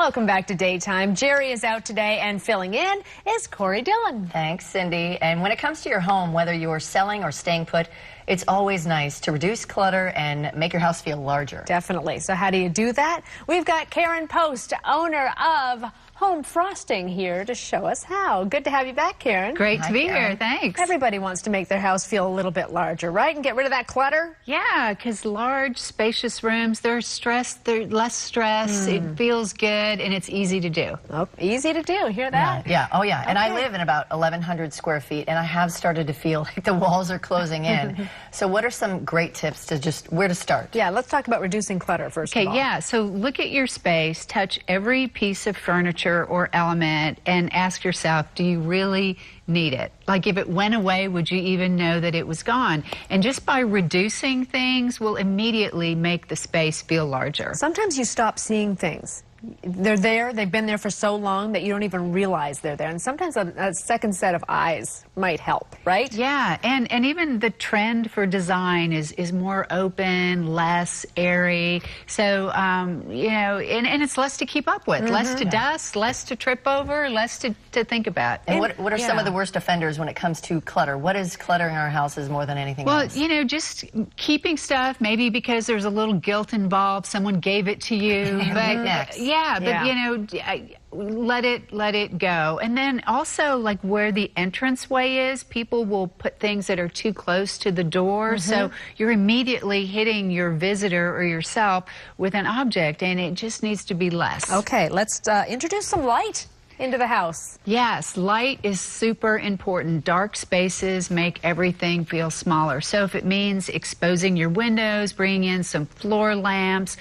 Welcome back to Daytime. Jerry is out today, and filling in is Corey Dillon. Thanks, Cindy. And when it comes to your home, whether you're selling or staying put, it's always nice to reduce clutter and make your house feel larger. Definitely. So how do you do that? We've got Karen Post, owner of Home Frosting, here to show us how. Good to have you back, Karen. Great to be here. Thanks. Everybody wants to make their house feel a little bit larger, right? And get rid of that clutter? Yeah, because large, spacious rooms, they're less stress, it feels good, and it's easy to do. Oh, easy to do. Hear that? Yeah. Oh, yeah. And I live in about 1,100 square feet, and I have started to feel like the walls are closing in. So what are some great tips to just where to start? Yeah, let's talk about reducing clutter first of all. Okay, yeah. So look at your space, touch every piece of furniture or element, and ask yourself, do you really need it? Like, if it went away, would you even know that it was gone? And just by reducing things will immediately make the space feel larger. Sometimes you stop seeing things. They're there, they've been there for so long that you don't even realize they're there. And sometimes a second set of eyes might help, right? Yeah, and even the trend for design is more open, less airy. So, you know, and it's less to keep up with, less to dust, less to trip over, less to think about. And what are some of the worst offenders when it comes to clutter? What is cluttering our houses more than anything else? Well, you know, just keeping stuff, maybe because there's a little guilt involved, someone gave it to you. But, yeah, but you know, let it go. And then also, like, where the entranceway is, people will put things that are too close to the door, so you're immediately hitting your visitor or yourself with an object, and it just needs to be less. Okay, let's introduce some light into the house. Yes, light is super important. Dark spaces make everything feel smaller. So if it means exposing your windows, bringing in some floor lamps,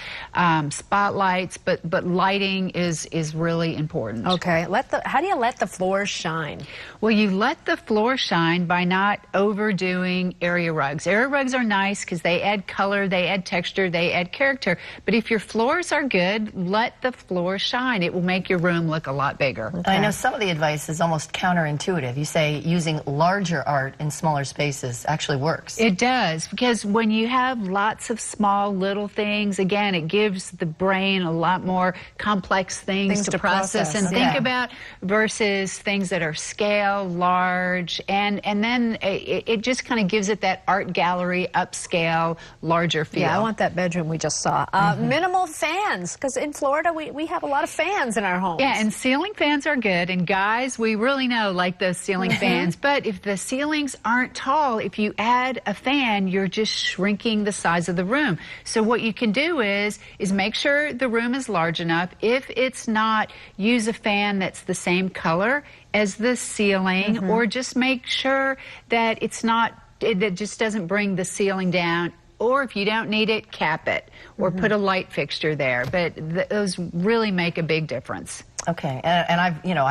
spotlights, but lighting is really important. Okay, how do you let the floors shine? Well, you let the floor shine by not overdoing area rugs. Area rugs are nice because they add color, they add texture, they add character. But if your floors are good, let the floor shine. It will make your room look a lot bigger. Okay. I know some of the advice is almost counterintuitive. You say using larger art in smaller spaces actually works. It does, because when you have lots of small little things, again, it gives the brain a lot more complex things to process and think about versus things that are scale, large, and then it just kind of gives it that art gallery, upscale, larger feel. Yeah, I want that bedroom we just saw. Minimal fans, because in Florida we have a lot of fans in our homes. Yeah, and ceiling fans are good, and guys, we really know, like those ceiling fans, but if the ceilings aren't tall, if you add a fan, you're just shrinking the size of the room. So what you can do is make sure the room is large enough. If it's not, use a fan that's the same color as the ceiling, or just make sure that it's not, that just doesn't bring the ceiling down. Or if you don't need it, cap it, or put a light fixture there. But those really make a big difference. Okay, and I've, you know,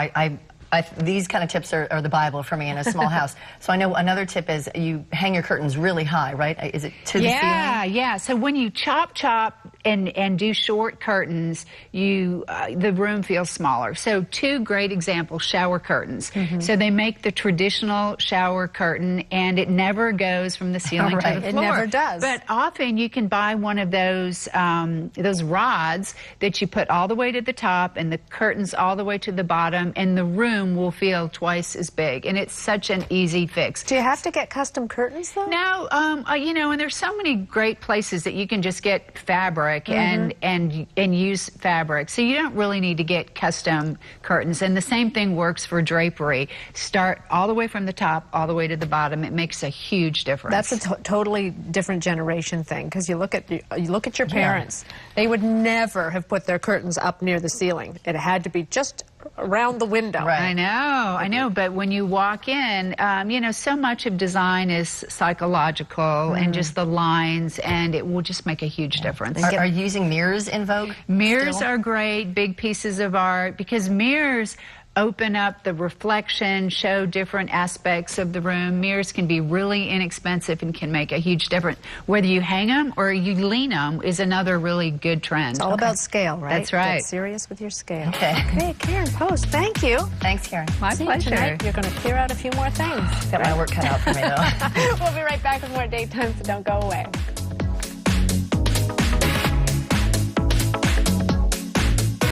these kind of tips are the Bible for me in a small house. So I know another tip is you hang your curtains really high, right? Is it to the ceiling? Yeah. So when you chop and do short curtains, the room feels smaller. So two great examples: shower curtains. So they make the traditional shower curtain, and it never goes from the ceiling to the floor. It never does. But often you can buy one of those rods that you put all the way to the top and the curtains all the way to the bottom, and the room will feel twice as big, and it's such an easy fix. Do you have to get custom curtains though? No, you know, and there's so many great places that you can just get fabric and use fabric, so you don't really need to get custom curtains. And the same thing works for drapery. Start all the way from the top all the way to the bottom. It makes a huge difference. That's a totally different generation thing, because you look at your parents. They would never have put their curtains up near the ceiling. It had to be just around the window. Right. I know, but when you walk in, you know, so much of design is psychological and just the lines, and it will just make a huge difference. Are you using mirrors in vogue? Mirrors are great, big pieces of art, because mirrors open up the reflection, show different aspects of the room. Mirrors can be really inexpensive and can make a huge difference. Whether you hang them or you lean them is another really good trend. It's all about scale, right? That's right. Get serious with your scale. Okay, Karen Post, thank you. Thanks, Karen. My pleasure. Tonight you're going to clear out a few more things. Got my work cut out for me, though. We'll be right back with more Daytime, so don't go away.